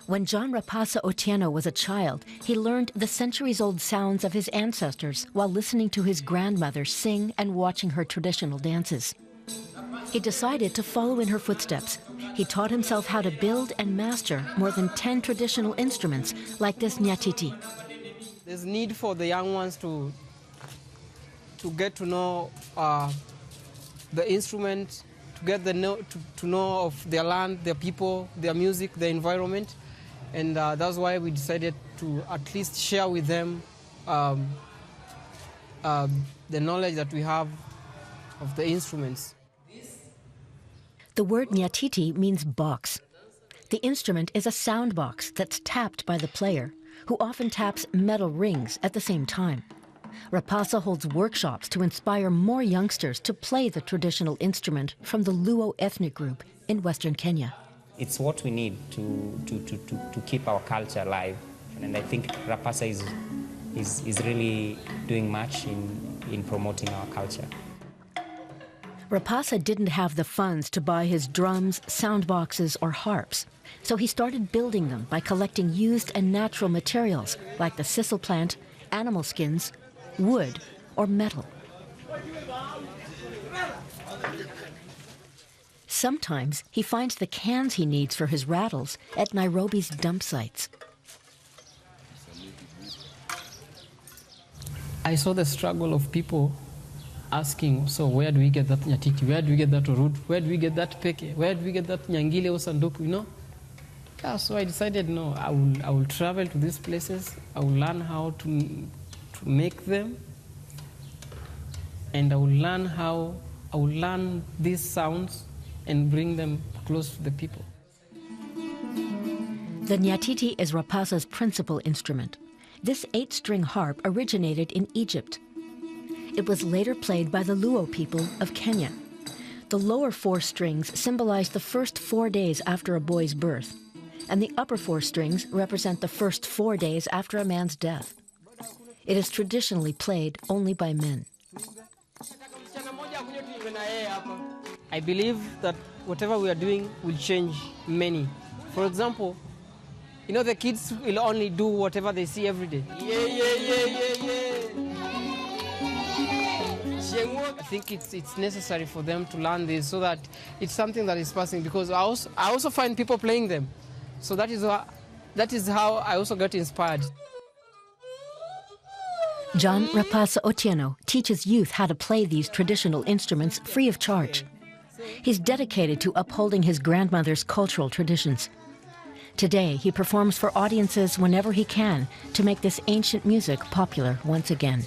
When John Rapasa Otieno was a child, he learned the centuries-old sounds of his ancestors while listening to his grandmother sing and watching her traditional dances. He decided to follow in her footsteps. He taught himself how to build and master more than 10 traditional instruments like this Nyatiti. There's need for the young ones to get to know the instrument, to get to know of their land, their people, their music, their environment. And that's why we decided to at least share with them the knowledge that we have of the instruments. The word Nyatiti means box. The instrument is a sound box that's tapped by the player, who often taps metal rings at the same time. Rapasa holds workshops to inspire more youngsters to play the traditional instrument from the Luo ethnic group in Western Kenya. It's what we need to keep our culture alive. And I think Rapasa is really doing much in promoting our culture. Rapasa didn't have the funds to buy his drums, sound boxes, or harps, so he started building them by collecting used and natural materials like the sisal plant, animal skins, wood, or metal. Sometimes he finds the cans he needs for his rattles at Nairobi's dump sites. I saw the struggle of people asking, so where do we get that Nyatiti? Where do we get that Orud? Where do we get that Peke? Where do we get that Nyangile or Sanduku, you know? Yeah, so I decided, no, I will travel to these places. I will learn how to make them. And I will learn these sounds and bring them close to the people. The Nyatiti is Rapasa's principal instrument. This 8-string harp originated in Egypt. It was later played by the Luo people of Kenya. The lower 4 strings symbolize the first 4 days after a boy's birth, and the upper 4 strings represent the first 4 days after a man's death. It is traditionally played only by men. I believe that whatever we are doing will change many. For example, you know, the kids will only do whatever they see every day. I think it's necessary for them to learn this so that it's something that is passing, because I also find people playing them. So that is how I also got inspired. John Rapasa Otieno teaches youth how to play these traditional instruments free of charge. He's dedicated to upholding his grandmother's cultural traditions. Today, he performs for audiences whenever he can to make this ancient music popular once again.